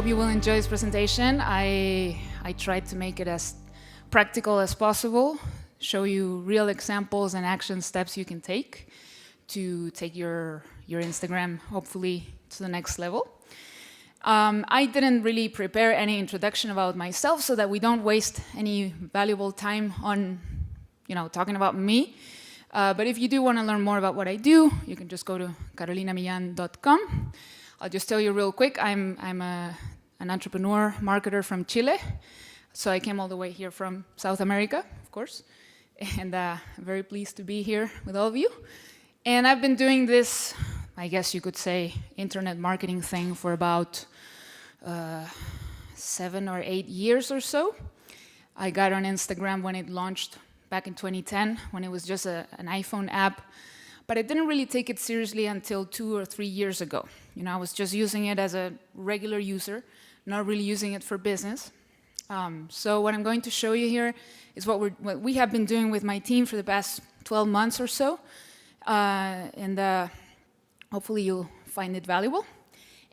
hope you will enjoy this presentation. I tried to make it as practical as possible, show you real examples and action steps you can take to take your Instagram, hopefully, to the next level. I didn't really prepare any introduction about myself so that we don't waste any valuable time on talking about me. But if you do want to learn more about what I do, you can just go to carolinamillan.com. I'll just tell you real quick, I'm an entrepreneur, marketer from Chile. So I came all the way here from South America, of course. And I'm very pleased to be here with all of you. And I've been doing this, I guess you could say, internet marketing thing for about 7 or 8 years or so. I got on Instagram when it launched back in 2010, when it was just an iPhone app. But I didn't really take it seriously until 2 or 3 years ago. I was just using it as a regular user, not really using it for business. So what I'm going to show you here is what we have been doing with my team for the past 12 months or so. And hopefully you'll find it valuable.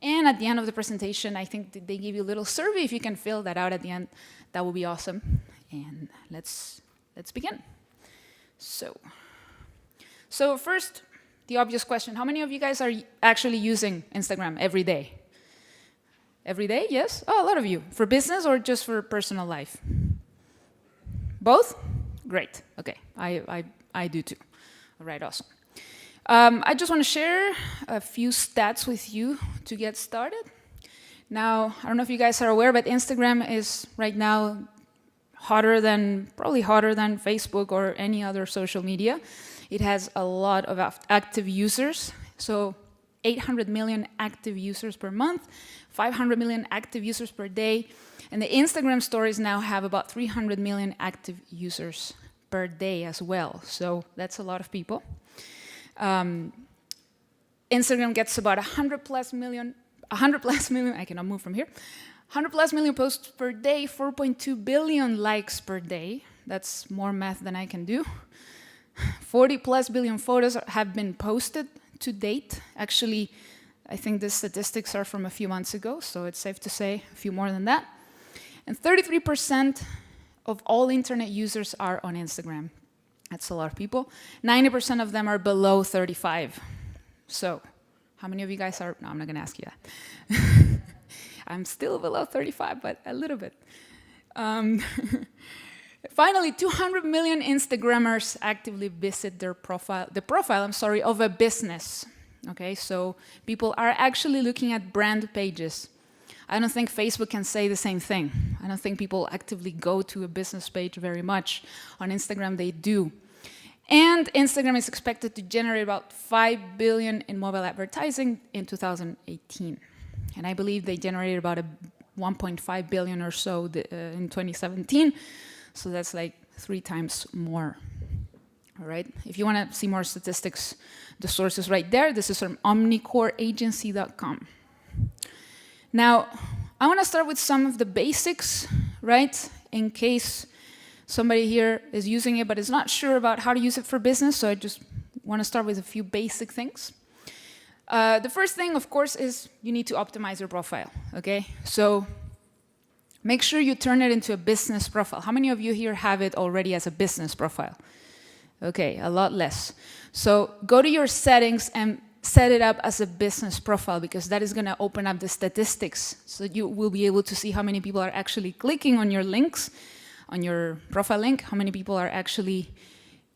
And at the end of the presentation, I think they give you a little survey. If you can fill that out at the end, that would be awesome. And let's begin. So first, the obvious question, how many of you guys are actually using Instagram every day? Every day, yes? Oh, a lot of you. For business or just for personal life? Both? Great, okay, I do too. All right, awesome. I just want to share a few stats with you to get started. Now, I don't know if you guys are aware, but Instagram is right now probably hotter than Facebook or any other social media. It has a lot of active users. So 800 million active users per month, 500 million active users per day. And the Instagram stories now have about 300 million active users per day as well. So that's a lot of people. Instagram gets about 100 plus million, I cannot move from here, 100 plus million posts per day, 4.2 billion likes per day. That's more math than I can do. 40 plus billion photos have been posted to date. Actually, I think the statistics are from a few months ago, so it's safe to say a few more than that. And 33% of all internet users are on Instagram. That's a lot of people. 90% of them are below 35. So, how many of you guys are? No, I'm not going to ask you that. I'm still below 35, but a little bit. Finally, 200 million Instagrammers actively visit the profile of a business. Okay, so people are actually looking at brand pages. I don't think Facebook can say the same thing. I don't think people actively go to a business page very much. On Instagram, they do. And Instagram is expected to generate about 5 billion in mobile advertising in 2018. And I believe they generated about 1.5 billion or so in 2017. So that's like 3 times more. All right. If you want to see more statistics, the source is right there. This is from omnicoreagency.com. Now, I want to start with some of the basics, right? In case somebody here is using it but is not sure about how to use it for business. So I just want to start with a few basic things. The first thing, of course, is you need to optimize your profile. Okay. So make sure you turn it into a business profile. How many of you here have it already as a business profile? Okay, a lot less. So go to your settings and set it up as a business profile, because that is going to open up the statistics. So you will be able to see how many people are actually clicking on your links, on your profile link, how many people are actually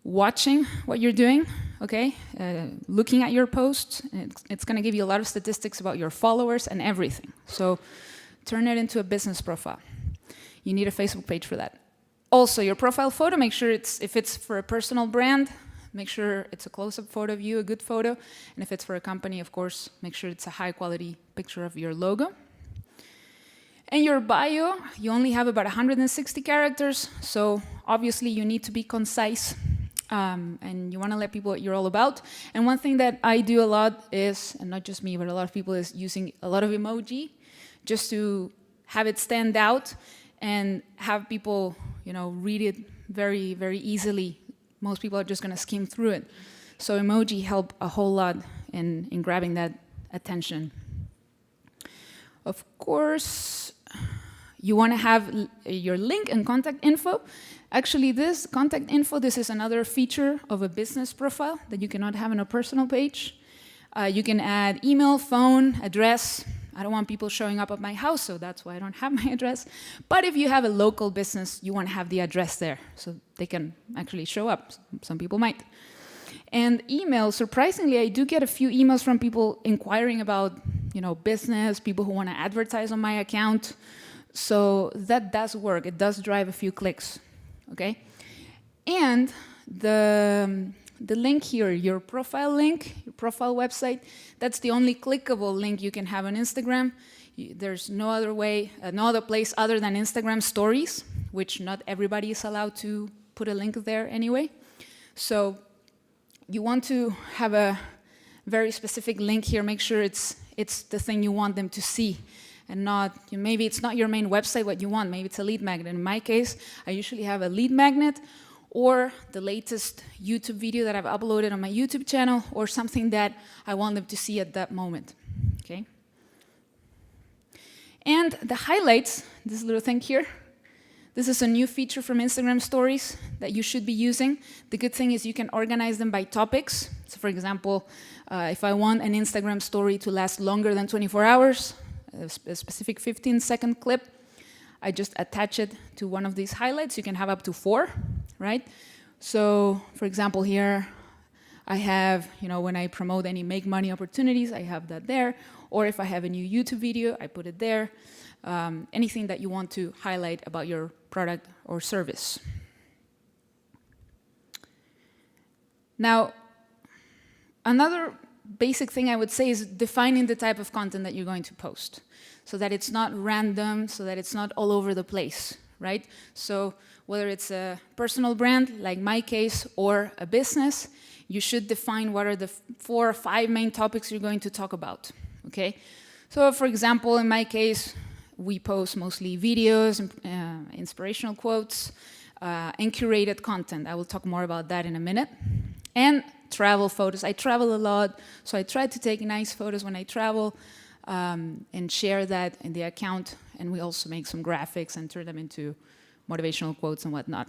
watching what you're doing, okay, looking at your posts. It's going to give you a lot of statistics about your followers and everything. So turn it into a business profile. You need a Facebook page for that. Also, your profile photo, make sure if it's for a personal brand, make sure it's a close-up photo of you, a good photo. And if it's for a company, of course, make sure it's a high-quality picture of your logo. And your bio, you only have about 160 characters, so obviously you need to be concise. And you want to let people what you're all about. And one thing that I do a lot is, and not just me, but a lot of people, is using a lot of emoji just to have it stand out and have people, read it very, very easily. Most people are just going to skim through it. So emoji help a whole lot in grabbing that attention. Of course, you want to have your link and contact info. Actually, this contact info, this is another feature of a business profile that you cannot have on a personal page. You can add email, phone, address. I don't want people showing up at my house, so that's why I don't have my address. But if you have a local business, you want to have the address there, so they can actually show up. Some people might. And email, surprisingly, I do get a few emails from people inquiring about, business, people who want to advertise on my account. So that does work. It does drive a few clicks, okay? And the link here, your profile link, your profile website, that's the only clickable link you can have on Instagram. There's no other way, no other place other than Instagram stories, which not everybody is allowed to put a link there anyway. So you want to have a very specific link here. Make sure it's the thing you want them to see, and not, maybe it's not your main website what you want. Maybe it's a lead magnet. In my case, I usually have a lead magnet or the latest YouTube video that I've uploaded on my YouTube channel, or something that I want them to see at that moment, okay? And the highlights, this little thing here, this is a new feature from Instagram Stories that you should be using. The good thing is you can organize them by topics. So for example, if I want an Instagram story to last longer than 24 hours, a specific 15-second clip, I just attach it to one of these highlights. You can have up to 4, right? So for example, here I have, when I promote any make money opportunities, I have that there. Or if I have a new YouTube video, I put it there. Anything that you want to highlight about your product or service. Now, another basic thing I would say is defining the type of content that you're going to post, so that it's not random, so that it's not all over the place, right? So whether it's a personal brand, like my case, or a business, you should define what are the 4 or 5 main topics you're going to talk about, okay? So for example, in my case, we post mostly videos, inspirational quotes, and curated content. I will talk more about that in a minute. And travel photos. I travel a lot, so I try to take nice photos when I travel and share that in the account. And we also make some graphics and turn them into motivational quotes and whatnot.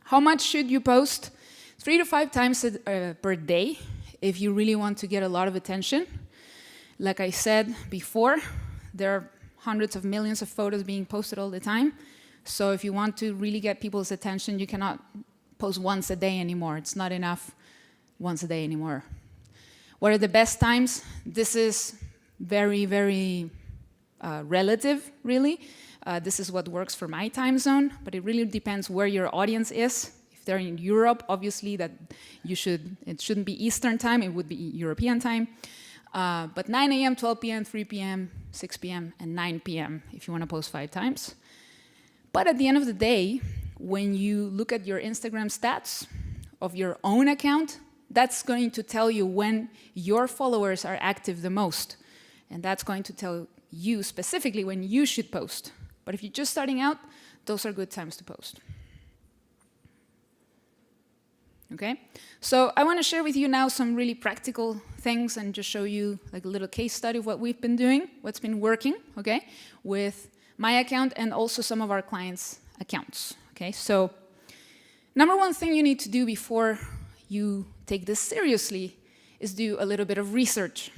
How much should you post? 3 to 5 times per day if you really want to get a lot of attention. Like I said before, there are hundreds of millions of photos being posted all the time. So if you want to really get people's attention, you cannot post once a day anymore. It's not enough once a day anymore. What are the best times? This is very, very relative, really. This is what works for my time zone, but it really depends where your audience is. If they're in Europe, obviously it shouldn't be Eastern time, it would be European time. But 9 a.m., 12 p.m., 3 p.m., 6 p.m., and 9 p.m. if you want to post 5 times. But at the end of the day, when you look at your Instagram stats of your own account, that's going to tell you when your followers are active the most. And that's going to tell you specifically when you should post. But if you're just starting out, those are good times to post. Okay, so I want to share with you now some really practical things and just show you like a little case study of what we've been doing, what's been working, okay, with my account and also some of our clients' accounts. Okay, so number one thing you need to do before you take this seriously is do a little bit of research.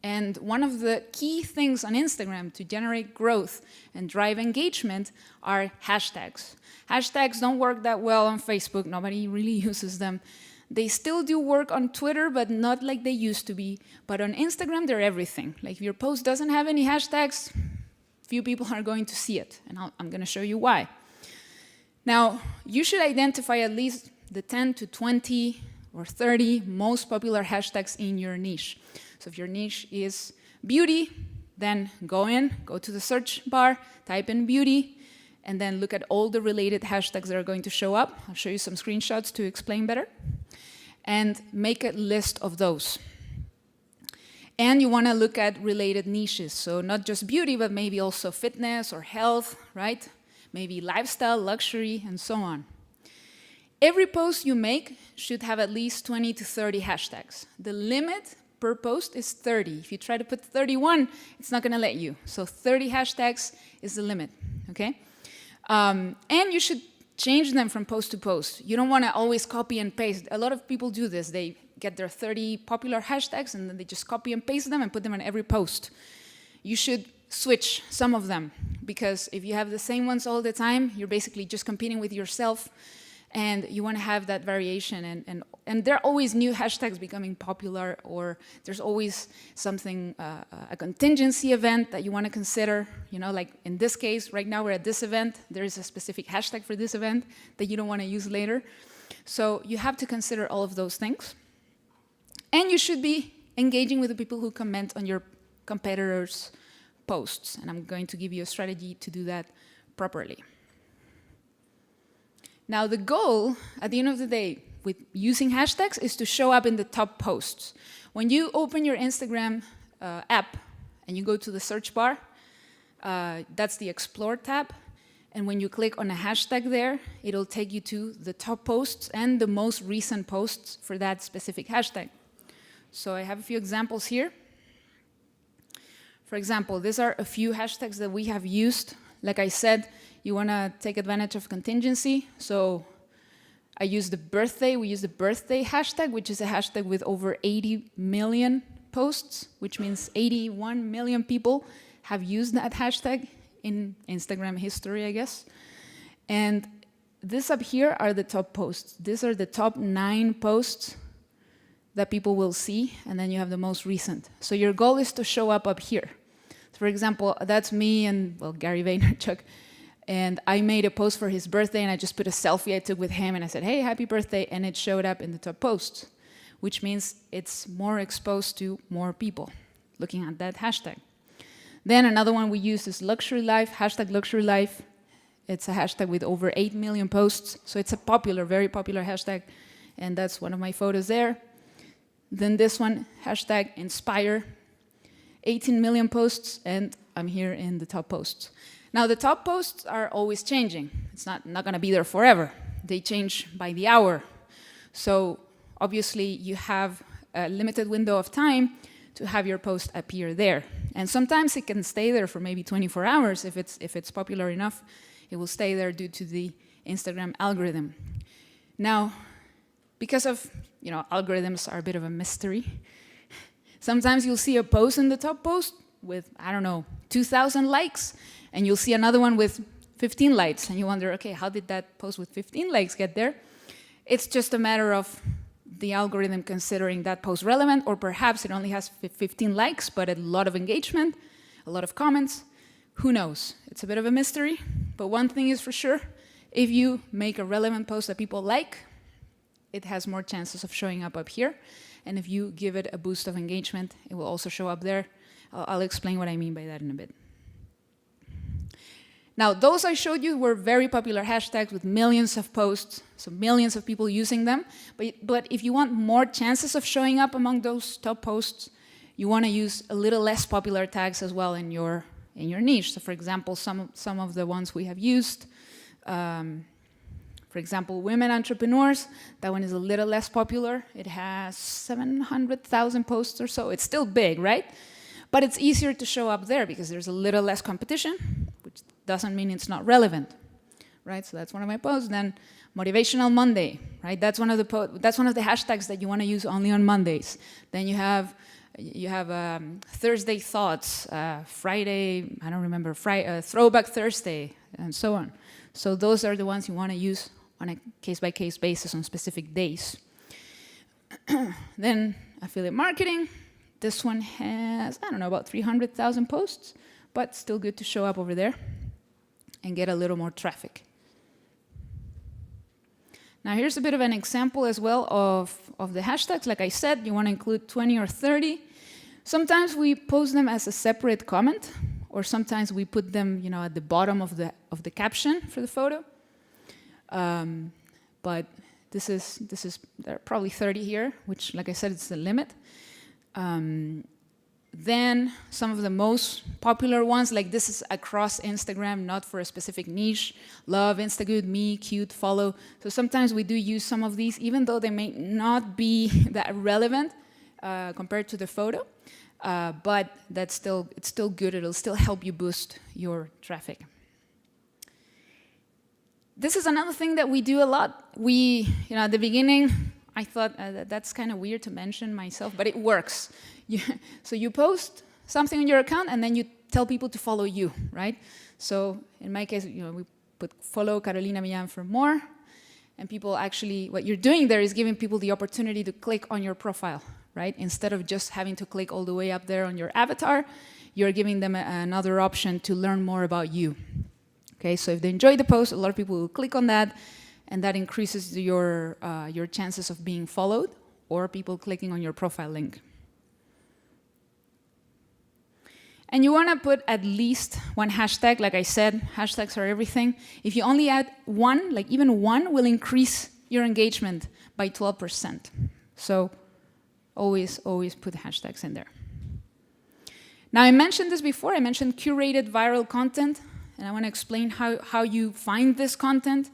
And one of the key things on Instagram to generate growth and drive engagement are hashtags. Hashtags don't work that well on Facebook. Nobody really uses them. They still do work on Twitter, but not like they used to be. But on Instagram, they're everything. Like if your post doesn't have any hashtags, few people are going to see it. And I'm going to show you why. Now, you should identify at least the 10 to 20 or 30 most popular hashtags in your niche. So if your niche is beauty, then go to the search bar, type in beauty, and then look at all the related hashtags that are going to show up. I'll show you some screenshots to explain better. And make a list of those. And you want to look at related niches. So not just beauty, but maybe also fitness or health, right? Maybe lifestyle, luxury, and so on. Every post you make should have at least 20 to 30 hashtags. The limit per post is 30. If you try to put 31, it's not going to let you. So 30 hashtags is the limit, okay? And you should change them from post to post. You don't want to always copy and paste. A lot of people do this. They get their 30 popular hashtags and then they just copy and paste them and put them on every post. You should switch some of them, because if you have the same ones all the time, you're basically just competing with yourself, and you want to have that variation. And there are always new hashtags becoming popular, or there's always something, a contingency event that you want to consider. You know, like in this case, right now we're at this event, there is a specific hashtag for this event that you don't want to use later. So you have to consider all of those things. And you should be engaging with the people who comment on your competitors' posts. And I'm going to give you a strategy to do that properly. Now, the goal, at the end of the day, with using hashtags is to show up in the top posts. When you open your Instagram app and you go to the search bar, that's the Explore tab. And when you click on a hashtag there, it'll take you to the top posts and the most recent posts for that specific hashtag. So I have a few examples here. For example, these are a few hashtags that we have used. Like I said, you want to take advantage of contingency. So I use the birthday. We use the birthday hashtag, which is a hashtag with over 80 million posts, which means 81 million people have used that hashtag in Instagram history, I guess. And this up here are the top posts. These are the top 9 posts that people will see, and then you have the most recent. So your goal is to show up here. For example, that's me and, well, Gary Vaynerchuk. And I made a post for his birthday, and I just put a selfie I took with him, and I said, hey, happy birthday, and it showed up in the top posts, which means it's more exposed to more people looking at that hashtag. Then another one we use is luxury life, hashtag luxury life. It's a hashtag with over 8 million posts, so it's a popular, very popular hashtag, and that's one of my photos there. Then this one, hashtag inspire, 18 million posts, and I'm here in the top posts. Now, the top posts are always changing. It's not going to be there forever. They change by the hour. So obviously, you have a limited window of time to have your post appear there. And sometimes it can stay there for maybe 24 hours. If it's popular enough, it will stay there due to the Instagram algorithm. Now, because of, algorithms are a bit of a mystery, sometimes you'll see a post in the top post with, 2,000 likes, and you'll see another one with 15 likes, and you wonder, okay, how did that post with 15 likes get there? It's just a matter of the algorithm considering that post relevant, or perhaps it only has 15 likes, but a lot of engagement, a lot of comments. Who knows? It's a bit of a mystery, but one thing is for sure, if you make a relevant post that people like, it has more chances of showing up here. And if you give it a boost of engagement, it will also show up there. I'll explain what I mean by that in a bit. Now, those I showed you were very popular hashtags with millions of posts, so millions of people using them. But if you want more chances of showing up among those top posts, you want to use a little less popular tags as well in your niche. So, for example, some of the ones we have used, for example, women entrepreneurs, that one is a little less popular. It has 700,000 posts or so. It's still big, right? But it's easier to show up there because there's a little less competition, which doesn't mean it's not relevant, right? So that's one of my posts. Then Motivational Monday, right? That's one of the hashtags that you want to use only on Mondays. Then you have Thursday Thoughts, Friday, I don't remember, Throwback Thursday, and so on. So those are the ones you want to use on a case-by-case basis on specific days. Then affiliate marketing. This one has, about 300,000 posts, but still good to show up over there and get a little more traffic. Now here's a bit of an example as well of the hashtags. Like I said, you want to include 20 or 30. Sometimes we post them as a separate comment, or sometimes we put them, at the bottom of the caption for the photo. But there are probably 30 here, which, like I said, it's the limit. Then some of the most popular ones, like this is across Instagram, not for a specific niche. Love, Instagood, me, cute, follow. So sometimes we do use some of these, even though they may not be that relevant. compared to the photo, but it's still good. It'll still help you boost your traffic. This is another thing that we do a lot. At the beginning, I thought that's kind of weird to mention myself, but it works. So you post something on your account, and then you tell people to follow you, right? So in my case, we put follow Carolina Millan for more, and people actually, what you're doing there is giving people the opportunity to click on your profile, right? Instead of just having to click all the way up there on your avatar, you're giving them another option to learn more about you. Okay, so if they enjoy the post, a lot of people will click on that, and that increases your chances of being followed or people clicking on your profile link. And you want to put at least one hashtag. Like I said, hashtags are everything. If you only add one, like even one, will increase your engagement by 12%. So always put hashtags in there. Now, I mentioned this before. I mentioned curated viral content. And I want to explain how you find this content.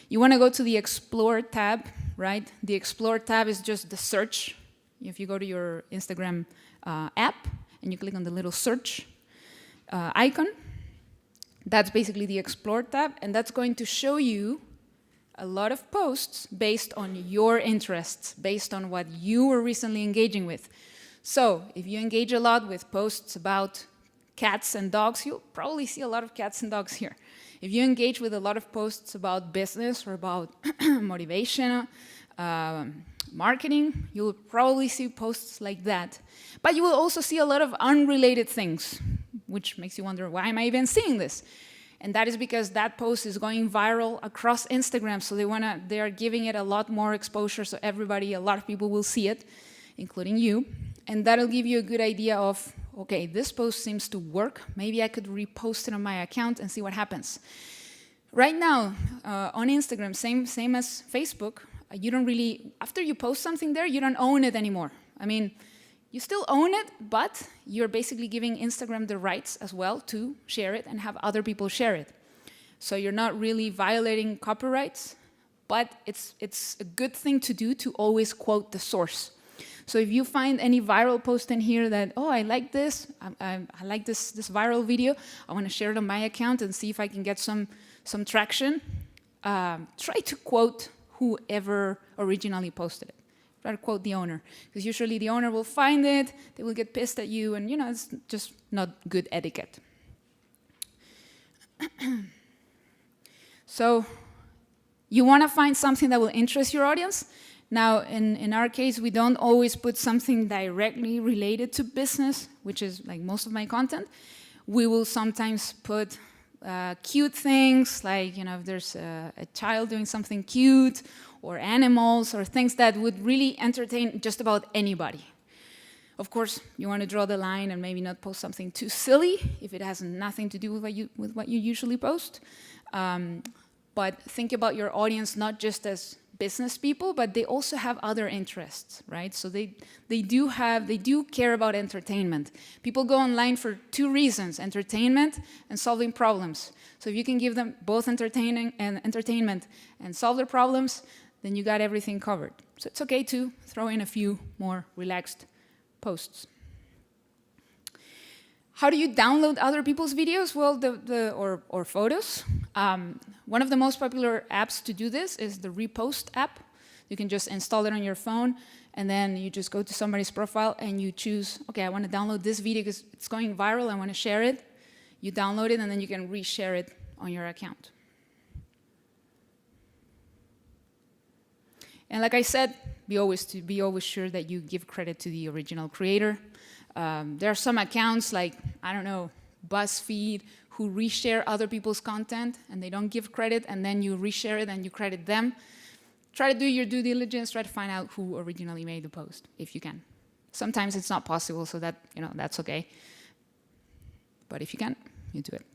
You want to go to the Explore tab, right? The Explore tab is just the search. If you go to your Instagram app and you click on the little search icon, that's basically the Explore tab, and that's going to show you a lot of posts based on your interests, based on what you were recently engaging with. So if you engage a lot with posts about cats and dogs, you'll probably see a lot of cats and dogs here. If you engage with a lot of posts about business or about motivation, marketing, you'll probably see posts like that. But you will also see a lot of unrelated things, which makes you wonder, why am I even seeing this? And that is because that post is going viral across Instagram, so they are giving it a lot more exposure, so a lot of people will see it, including you. And that'll give you a good idea of, okay, this post seems to work. Maybe I could repost it on my account and see what happens. Right now, on Instagram, same as Facebook, you don't really, after you post something there, you don't own it anymore. I mean, you still own it, but you're basically giving Instagram the rights as well to share it and have other people share it. So you're not really violating copyrights, but it's a good thing to do to always quote the source. So if you find any viral post in here that, oh, I like this, I like this viral video, I want to share it on my account and see if I can get some traction, try to quote whoever originally posted it. Try to quote the owner, because usually the owner will find it, they will get pissed at you, and it's just not good etiquette. So you want to find something that will interest your audience. Now, in our case, we don't always put something directly related to business, which is like most of my content. We will sometimes put cute things, like if there's a child doing something cute, or animals, or things that would really entertain just about anybody. Of course, you want to draw the line and maybe not post something too silly if it has nothing to do with what you usually post. But think about your audience not just as business people, but they also have other interests, right? So they do care about entertainment. People go online for two reasons: entertainment and solving problems. So if you can give them both entertainment and solve their problems, then you got everything covered. So it's okay to throw in a few more relaxed posts. How do you download other people's videos? Well, or photos. One of the most popular apps to do this is the Repost app. You can just install it on your phone, and then you just go to somebody's profile and you choose, okay, I want to download this video because it's going viral, I want to share it. You download it, and then you can reshare it on your account. And like I said, be always sure that you give credit to the original creator. There are some accounts like, I don't know, BuzzFeed, who reshare other people's content and they don't give credit, and then you reshare it and you credit them. Try to do your due diligence, try to find out who originally made the post, if you can. Sometimes it's not possible, so that's okay. But if you can, you do it.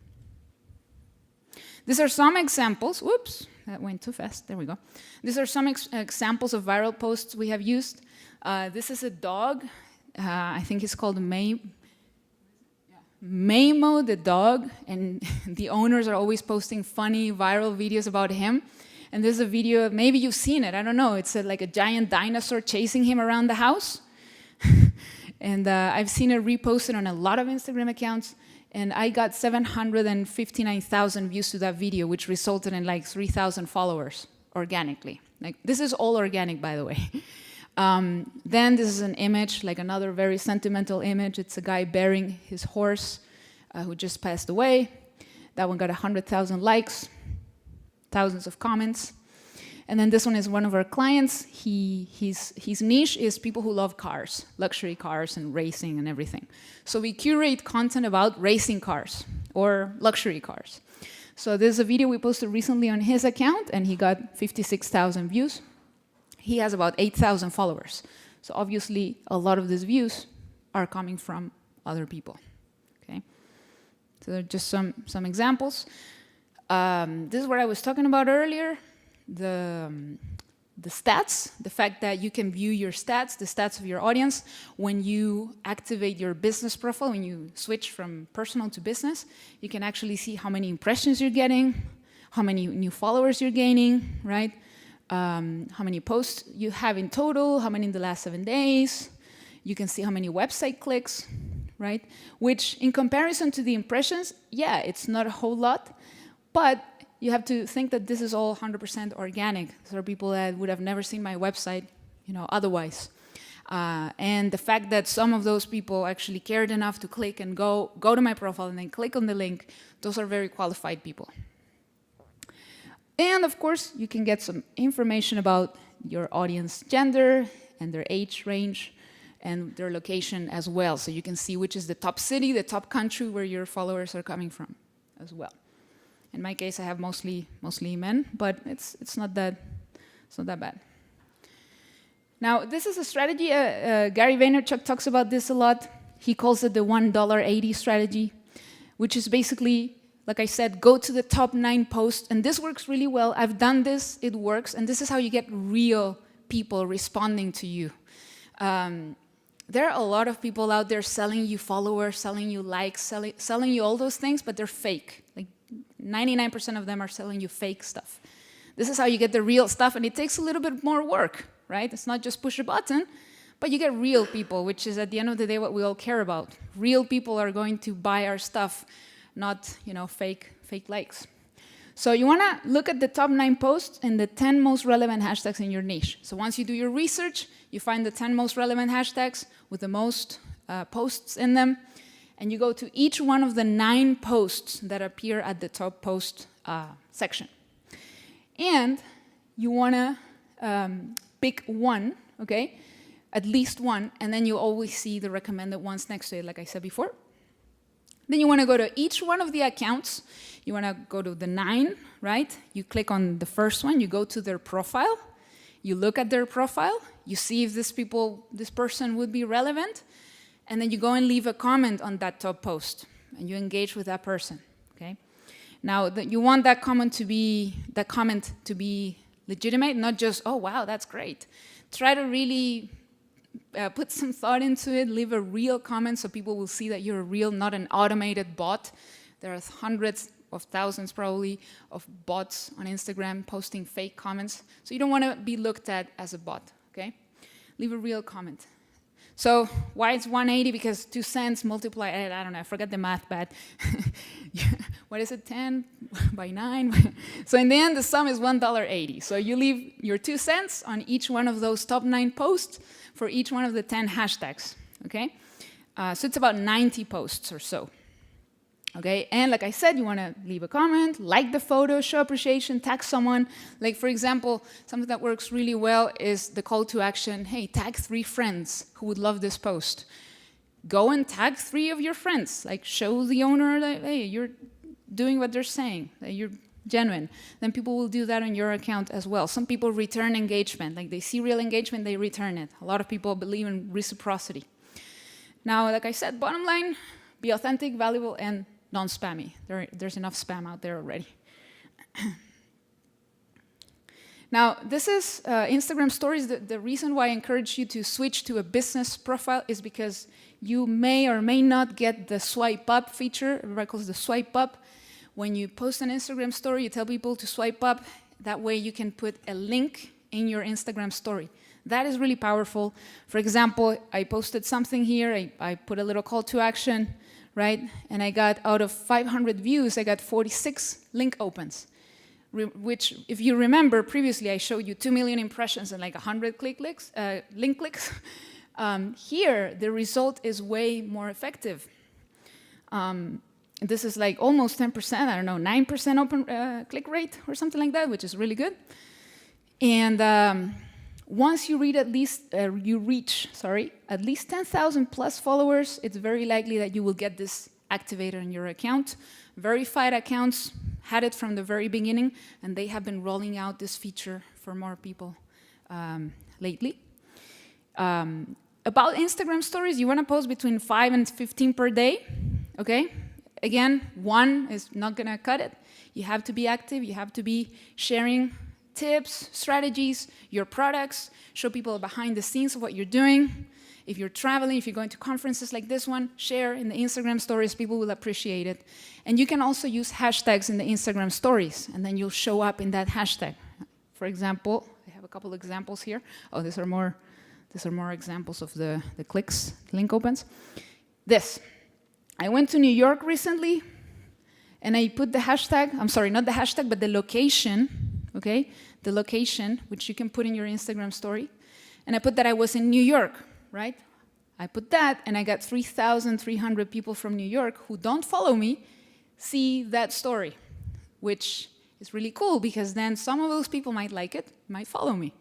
These are some examples. Whoops, that went too fast. There we go. These are some examples of viral posts we have used. This is a dog. I think it's called Maymo the dog, and the owners are always posting funny viral videos about him. And there's a video, maybe you've seen it, I don't know, it's like a giant dinosaur chasing him around the house. And I've seen it reposted on a lot of Instagram accounts, and I got 759,000 views to that video, which resulted in like 3,000 followers organically. Like, this is all organic, by the way. Then this is an image, like another very sentimental image. It's a guy burying his horse who just passed away. That one got 100,000 likes, thousands of comments. And then this one is one of our clients. His niche is people who love cars, luxury cars and racing and everything. So we curate content about racing cars or luxury cars. So there's a video we posted recently on his account, and he got 56,000 views. He has about 8,000 followers. So obviously, a lot of these views are coming from other people. Okay. So they're just some examples. This is what I was talking about earlier. The stats, the fact that you can view your stats, the stats of your audience, when you activate your business profile, when you switch from personal to business, you can actually see how many impressions you're getting, how many new followers you're gaining, right? How many posts you have in total, how many in the last 7 days. You can see how many website clicks, right? Which, in comparison to the impressions, yeah, it's not a whole lot, but you have to think that this is all 100% organic. These are people that would have never seen my website, otherwise. And the fact that some of those people actually cared enough to click and go to my profile and then click on the link, those are very qualified people. And of course, you can get some information about your audience gender and their age range and their location as well. So you can see which is the top city, the top country where your followers are coming from as well. In my case, I have mostly men, but it's not that bad. Now, this is a strategy. Gary Vaynerchuk talks about this a lot. He calls it the $1.80 strategy, which is basically, like I said, go to the top 9 posts, and this works really well. I've done this, it works, and this is how you get real people responding to you. There are a lot of people out there selling you followers, selling you likes, selling you all those things, but they're fake. Like 99% of them are selling you fake stuff. This is how you get the real stuff, and it takes a little bit more work, right? It's not just push a button, but you get real people, which is at the end of the day what we all care about. Real people are going to buy our stuff, not fake likes. So you want to look at the top 9 posts and the 10 most relevant hashtags in your niche. So once you do your research, you find the 10 most relevant hashtags with the most posts in them, and you go to each one of the 9 posts that appear at the top post section. And you want to pick one, okay, at least one, and then you always see the recommended ones next to it, like I said before. Then you want to go to each one of the accounts. You want to go to the 9, right? You click on the first one, you go to their profile, you look at their profile, you see if this person would be relevant, and then you go and leave a comment on that top post, and you engage with that person, okay? Now, you want that comment to be legitimate, not just, oh, wow, that's great. Try to really put some thought into it, leave a real comment so people will see that you're real, not an automated bot. There are hundreds of thousands, probably, of bots on Instagram posting fake comments. So you don't want to be looked at as a bot, okay? Leave a real comment. So why it's 180? Because 2 cents multiplied, I don't know, I forgot the math, but what is it, 10 by 9? So in the end, the sum is $1.80. So you leave your 2 cents on each one of those top 9 posts for each one of the 10 hashtags, okay? So it's about 90 posts or so. Okay, and like I said, you want to leave a comment, like the photo, show appreciation, tag someone. Like, for example, something that works really well is the call to action, hey, tag 3 friends who would love this post. Go and tag 3 of your friends. Like, show the owner that, hey, you're doing what they're saying, that you're genuine. Then people will do that on your account as well. Some people return engagement. Like, they see real engagement, they return it. A lot of people believe in reciprocity. Now, like I said, bottom line, be authentic, valuable, and non-spammy. There's enough spam out there already. Now, this is Instagram stories. The reason why I encourage you to switch to a business profile is because you may or may not get the swipe up feature. Everybody calls it the swipe up. When you post an Instagram story, you tell people to swipe up. That way you can put a link in your Instagram story. That is really powerful. For example, I posted something here, I put a little call to action, right? And I got, out of 500 views, I got 46 link opens. Which, if you remember, previously I showed you 2 million impressions and like 100 link clicks. Here, the result is way more effective. This is like almost 10%, I don't know, 9% open click rate or something like that, which is really good. And once you reach at least 10,000 plus followers, it's very likely that you will get this activated on your account. Verified accounts had it from the very beginning, and they have been rolling out this feature for more people lately. About Instagram stories, you want to post between 5 and 15 per day, okay? Again, one is not going to cut it. You have to be active. You have to be sharing tips, strategies, your products, show people behind the scenes of what you're doing. If you're traveling, if you're going to conferences like this one, share in the Instagram stories. People will appreciate it. And you can also use hashtags in the Instagram stories, and then you'll show up in that hashtag. For example, I have a couple examples here. Oh, these are more examples of the clicks, link opens. This. I went to New York recently, and I put the hashtag, I'm sorry, not the hashtag, but the location, okay? The location, which you can put in your Instagram story. And I put that I was in New York, right? I put that, and I got 3,300 people from New York who don't follow me see that story, which is really cool, because then some of those people might like it, might follow me.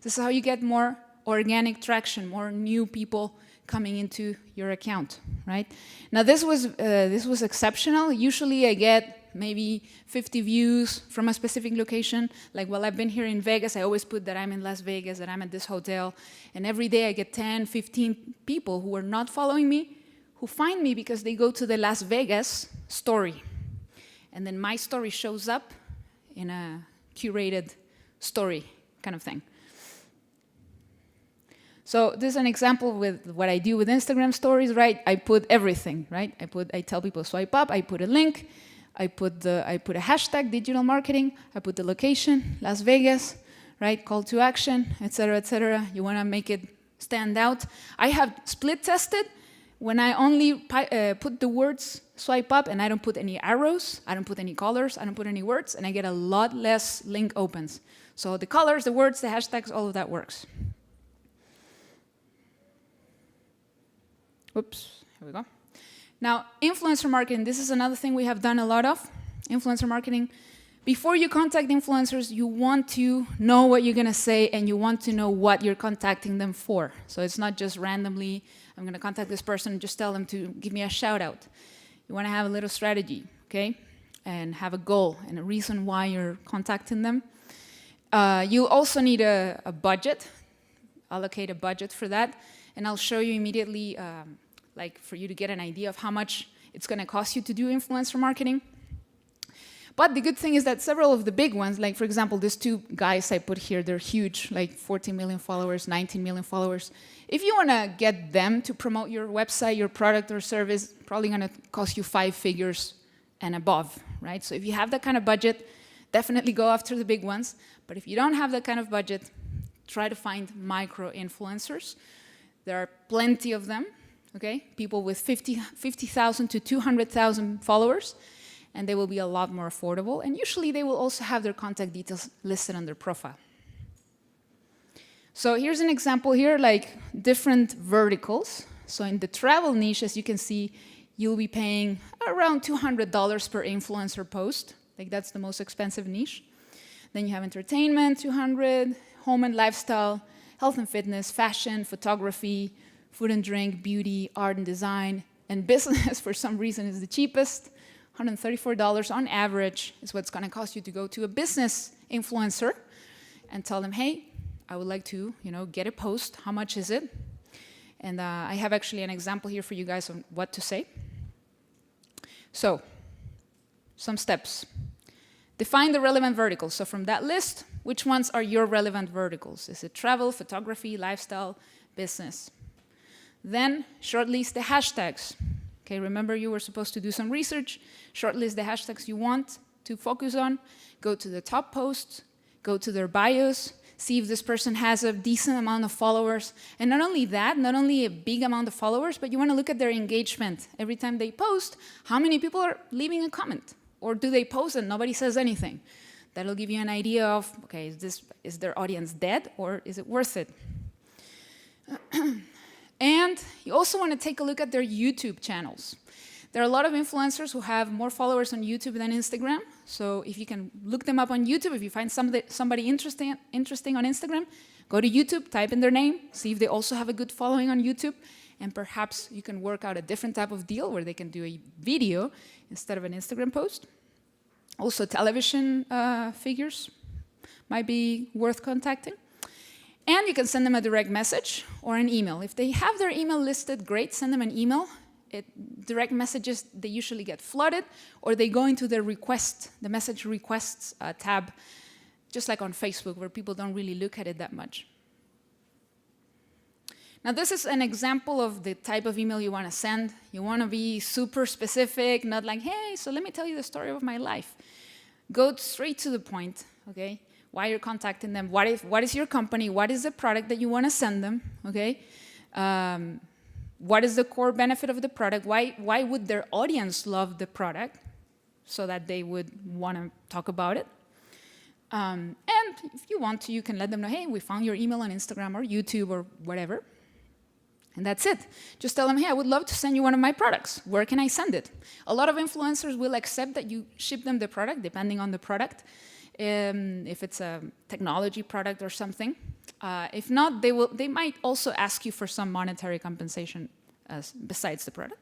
This is how you get more organic traction, more new people coming into your account, right? Now this was exceptional. Usually I get maybe 50 views from a specific location. Like, well, I've been here in Vegas, I always put that I'm in Las Vegas, that I'm at this hotel, and every day I get 10, 15 people who are not following me, who find me because they go to the Las Vegas story. And then my story shows up in a curated story kind of thing. So this is an example with what I do with Instagram stories, right? I put everything, right? I tell people swipe up, I put a link, I put a hashtag, digital marketing, I put the location, Las Vegas, right? Call to action, etc., etc. You want to make it stand out. I have split tested when I only put the words swipe up and I don't put any arrows, I don't put any colors, I don't put any words, and I get a lot less link opens. So the colors, the words, the hashtags, all of that works. Oops, here we go. Now, influencer marketing, this is another thing we have done a lot of, influencer marketing. Before you contact influencers, you want to know what you're going to say, and you want to know what you're contacting them for. So it's not just randomly, I'm going to contact this person and just tell them to give me a shout out. You want to have a little strategy, okay? And have a goal and a reason why you're contacting them. You'll also need a budget, allocate a budget for that. And I'll show you immediately, like for you to get an idea of how much it's going to cost you to do influencer marketing. But the good thing is that several of the big ones, like for example, these two guys I put here, they're huge, like 14 million followers, 19 million followers. If you want to get them to promote your website, your product or service, probably going to cost you 5 figures and above, right? So if you have that kind of budget, definitely go after the big ones. But if you don't have that kind of budget, try to find micro influencers. There are plenty of them, okay? People with 50,000 to 200,000 followers, and they will be a lot more affordable. And usually they will also have their contact details listed on their profile. So here's an example here, like different verticals. So in the travel niche, as you can see, you'll be paying around $200 per influencer post. Like that's the most expensive niche. Then you have entertainment, 200, home and lifestyle, health and fitness, fashion, photography, food and drink, beauty, art and design, and business for some reason is the cheapest. $134 on average is what's going to cost you to go to a business influencer and tell them, hey, I would like to, get a post. How much is it? And I have actually an example here for you guys on what to say. So, some steps. Define the relevant verticals. So from that list, which ones are your relevant verticals? Is it travel, photography, lifestyle, business? Then shortlist the hashtags. Okay, remember you were supposed to do some research. Shortlist the hashtags you want to focus on. Go to the top posts. Go to their bios. see if this person has a decent amount of followers. And not only that, not only a big amount of followers, but you want to look at their engagement. Every time they post, how many people are leaving a comment? Or do they post and nobody says anything? That'll give you an idea of, okay, is their audience dead or is it worth it? And you also want to take a look at their YouTube channels. There are a lot of influencers who have more followers on YouTube than Instagram. So if you can look them up on YouTube, if you find somebody interesting on Instagram, go to YouTube, type in their name, see if they also have a good following on YouTube, and perhaps you can work out a different type of deal where they can do a video instead of an Instagram post. Also, television figures might be worth contacting. And you can send them a direct message or an email. If they have their email listed, great, send them an email. Direct messages, they usually get flooded, or they go into the message requests tab, just like on Facebook, where people don't really look at it that much. Now, this is an example of the type of email you want to send. You want to be super specific, not like, hey, so let me tell you the story of my life. Go straight to the point, okay? Why you're contacting them, what is your company, what is the product that you want to send them, okay? What is the core benefit of the product? Why would their audience love the product so that they would want to talk about it? And if you want to, you can let them know, hey, we found your email on Instagram or YouTube or whatever. And that's it. Just tell them, hey, I would love to send you one of my products. Where can I send it? A lot of influencers will accept that you ship them the product, depending on the product, if it's a technology product or something. If not, they might also ask you for some monetary compensation besides the product.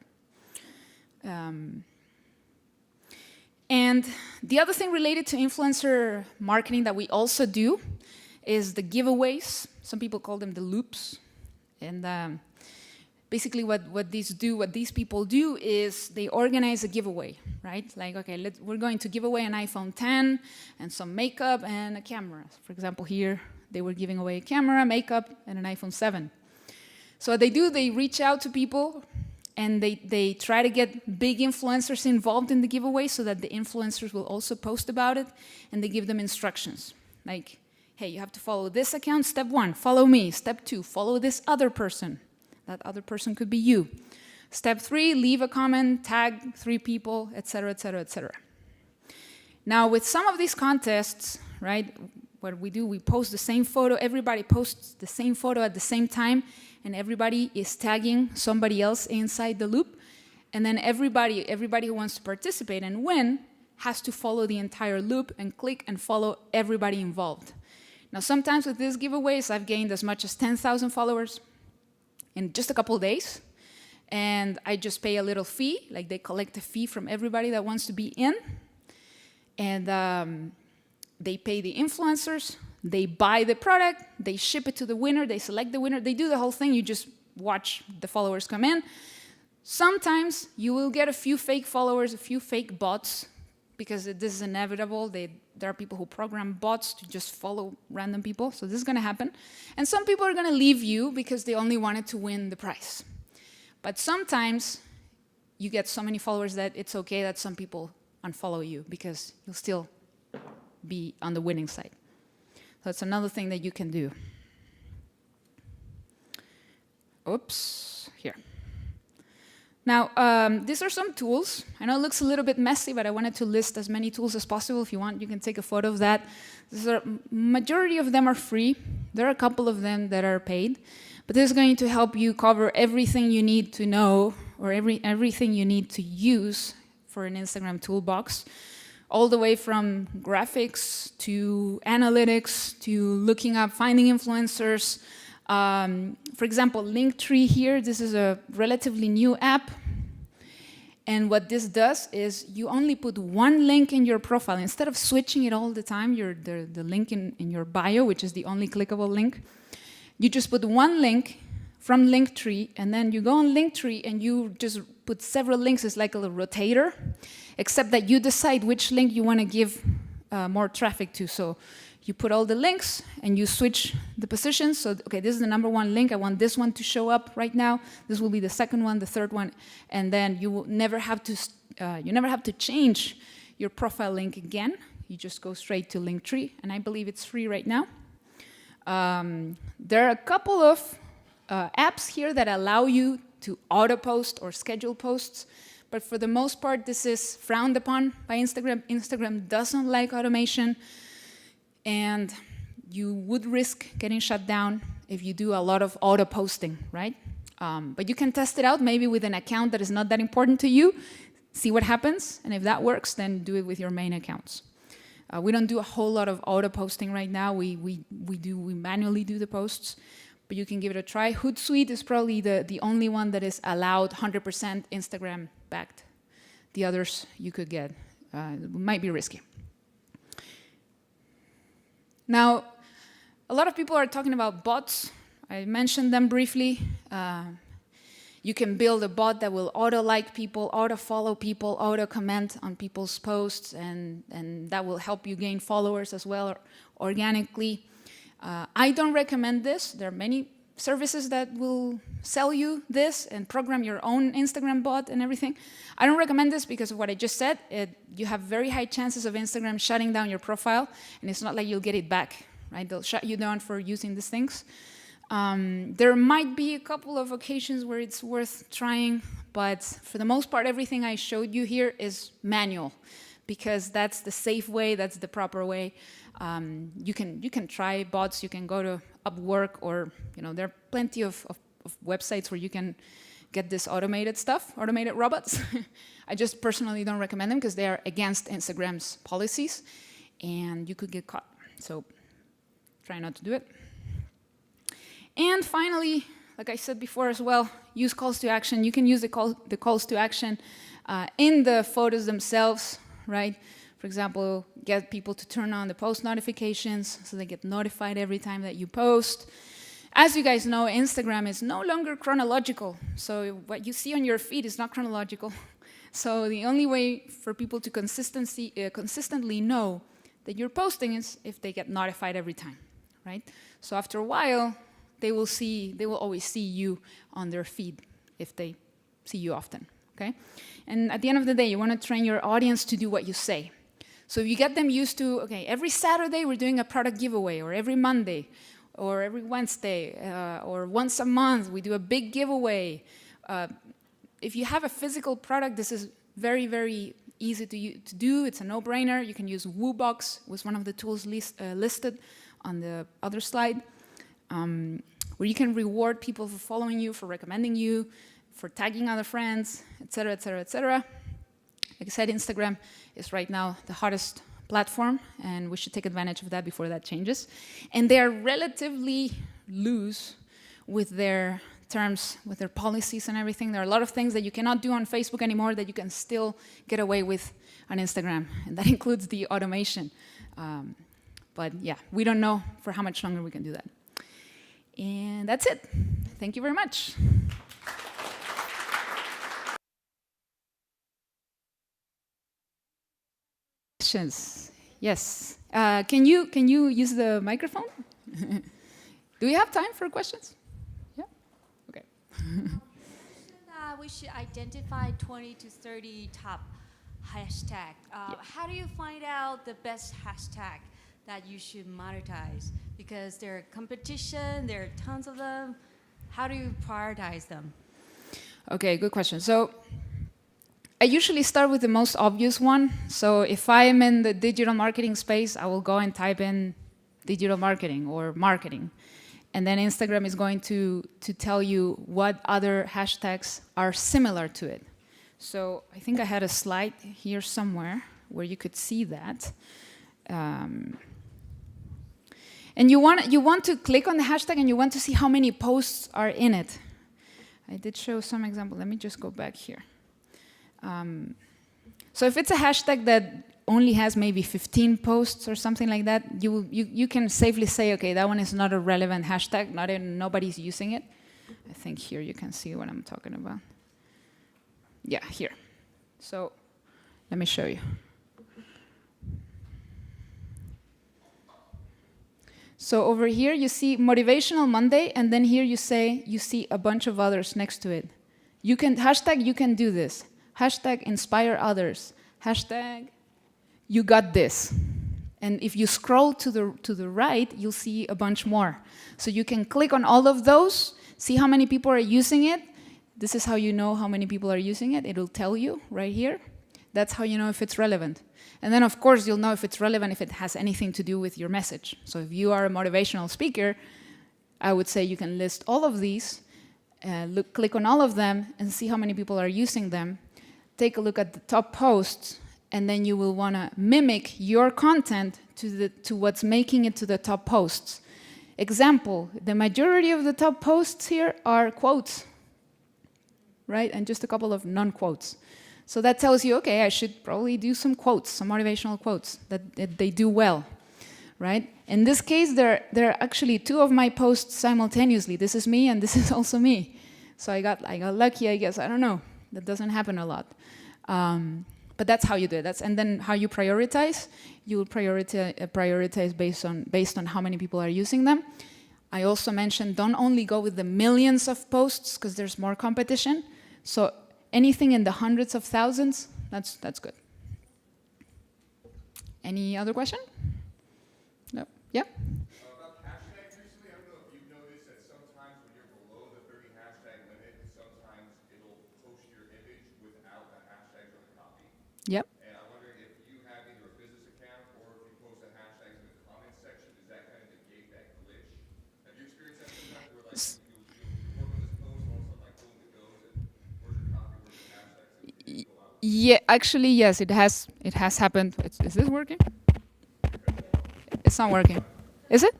And the other thing related to influencer marketing that we also do is the giveaways. Some people call them the loops. And basically what these people do is they organize a giveaway, right? Like, okay, we're going to give away an iPhone 10 and some makeup and a camera. For example, here, they were giving away a camera, makeup, and an iPhone 7. So what they do, they reach out to people and they try to get big influencers involved in the giveaway so that the influencers will also post about it, and they give them instructions. Like, hey, you have to follow this account, step 1, follow me. Step 2, follow this other person. That other person could be you. Step 3, leave a comment, tag 3 people, etc., etc., etc. Now, with some of these contests, right, what we do, we post the same photo, everybody posts the same photo at the same time, and everybody is tagging somebody else inside the loop, and then everybody who wants to participate and win has to follow the entire loop and click and follow everybody involved. Now, sometimes with these giveaways, I've gained as much as 10,000 followers in just a couple of days, and I just pay a little fee, like they collect a fee from everybody that wants to be in, and they pay the influencers, they buy the product, they ship it to the winner, they select the winner, they do the whole thing, you just watch the followers come in. Sometimes you will get a few fake followers, a few fake bots, because this is inevitable. There are people who program bots to just follow random people, so this is going to happen. And some people are going to leave you because they only wanted to win the prize. But sometimes you get so many followers that it's okay that some people unfollow you because you'll still be on the winning side. So that's another thing that you can do. Oops, here. Now, these are some tools. I know it looks a little bit messy, but I wanted to list as many tools as possible. If you want, you can take a photo of that. Majority of them are free. There are a couple of them that are paid. But this is going to help you cover everything you need to know or everything you need to use for an Instagram toolbox, all the way from graphics to analytics to looking up, finding influencers. For example, Linktree here, this is a relatively new app. And what this does is you only put one link in your profile. Instead of switching it all the time, the link in your bio, which is the only clickable link, you just put one link from Linktree, and then you go on Linktree and you just put several links. It's like a little rotator, except that you decide which link you want to give more traffic to. So you put all the links and you switch the positions. So, okay, this is the #1 link. I want this one to show up right now. This will be the second one, the third one, and then you will never have to change your profile link again. You just go straight to Linktree, and I believe it's free right now. There are a couple of apps here that allow you to auto-post or schedule posts, but for the most part, this is frowned upon by Instagram. Instagram doesn't like automation, and you would risk getting shut down if you do a lot of auto-posting, right? But you can test it out maybe with an account that is not that important to you, see what happens, and if that works, then do it with your main accounts. We don't do a whole lot of auto-posting right now. We manually do the posts, but you can give it a try. Hootsuite is probably the only one that is allowed 100% Instagram backed. The others you could get. It might be risky. Now, a lot of people are talking about bots. I mentioned them briefly. You can build a bot that will auto-like people, auto-follow people, auto-comment on people's posts, and that will help you gain followers as well organically. I don't recommend this. There are many services that will sell you this and program your own Instagram bot and everything. I don't recommend this because of what I just said. You have very high chances of Instagram shutting down your profile, and it's not like you'll get it back, right? They'll shut you down for using these things. There might be a couple of occasions where it's worth trying, but for the most part, everything I showed you here is manual, because that's the safe way, that's the proper way. You can try bots, you can go to Upwork, or there are plenty of websites where you can get this automated stuff, automated robots. I just personally don't recommend them because they are against Instagram's policies, and you could get caught. So try not to do it. And finally, like I said before as well, use calls to action. You can use the calls to action in the photos themselves, right? For example, get people to turn on the post notifications so they get notified every time that you post. As you guys know, Instagram is no longer chronological. So what you see on your feed is not chronological. So the only way for people to consistently know that you're posting is if they get notified every time, right? So after a while, they will always see you on their feed if they see you often, okay? And at the end of the day, you want to train your audience to do what you say. So if you get them used to, okay, every Saturday we're doing a product giveaway, or every Monday, or every Wednesday, or once a month we do a big giveaway. If you have a physical product, this is very, very easy to do. It's a no-brainer. You can use WooBox, was one of the tools listed on the other slide, where you can reward people for following you, for recommending you, for tagging other friends, etc., etc., etc. Like I said, Instagram is right now the hottest platform, and we should take advantage of that before that changes. And they are relatively loose with their terms, with their policies and everything. There are a lot of things that you cannot do on Facebook anymore that you can still get away with on Instagram, and that includes the automation. But yeah, we don't know for how much longer we can do that. And that's it. Thank you very much. Questions? Yes. Can you use the microphone? Do we have time for questions? Yeah. Okay. We should identify 20 to 30 top hashtag. How do you find out the best hashtag that you should monetize? Because there are competition, there are tons of them. How do you prioritize them? Okay, good question. So I usually start with the most obvious one. So if I am in the digital marketing space, I will go and type in digital marketing or marketing. And then Instagram is going to tell you what other hashtags are similar to it. So I think I had a slide here somewhere where you could see that. And you want to click on the hashtag and you want to see how many posts are in it. I did show some example. Let me just go back here. So if it's a hashtag that only has maybe 15 posts or something like that, you can safely say, okay, that one is not a relevant hashtag. Nobody's using it. I think here you can see what I'm talking about. Yeah, here. So let me show you. So over here you see Motivational Monday, and then here you see a bunch of others next to it. You can do this. Hashtag inspire others. Hashtag you got this. And if you scroll to the right, you'll see a bunch more. So you can click on all of those, see how many people are using it. This is how you know how many people are using it. It'll tell you right here. That's how you know if it's relevant. And then, of course, you'll know if it's relevant if it has anything to do with your message. So if you are a motivational speaker, I would say you can list all of these, click on all of them, and see how many people are using them. Take a look at the top posts, and then you will want to mimic your content to what's making it to the top posts. Example, the majority of the top posts here are quotes, right? And just a couple of non-quotes. So that tells you, okay, I should probably do some quotes, some motivational quotes that they do well, right? In this case, there are actually 2 of my posts simultaneously. This is me, and this is also me. So I got lucky, I guess. I don't know. That doesn't happen a lot. But that's how you do it. And then how you prioritize. You will prioritize based on how many people are using them. I also mentioned don't only go with the millions of posts because there's more competition. So anything in the hundreds of thousands, that's good. Any other question? No. Yeah. About hashtags recently, I don't know if you've noticed that sometimes when you're below the 30 hashtag limit, sometimes it'll post your image without the hashtags or the copy. Yep. And I'm wondering if you have either a business account or if you post the hashtags in the comments section, does that kind of negate that glitch? Have you experienced that sometimes where like you work on this post, all of a sudden like boom, it goes and where's your copy, where's your hashtags? And you go out. Yeah, actually, yes, it has happened. Is this working? It's not working. Is it?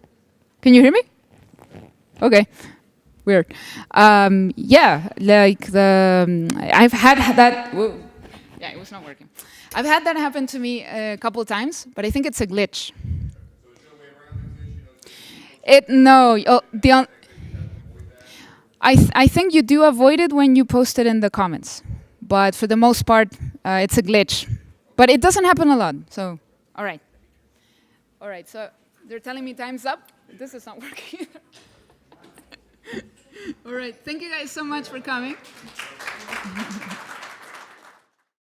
Can you hear me? Okay. Weird. Yeah, like I've had that. Whoa. Yeah, it was not working. I've had that happen to me a couple of times, but I think it's a glitch. So there's no way around this, No. I think you do avoid it when you post it in the comments, but for the most part, it's a glitch. But it doesn't happen a lot. So, all right. All right. So they're telling me time's up. This is not working. All right. Thank you guys so much for coming.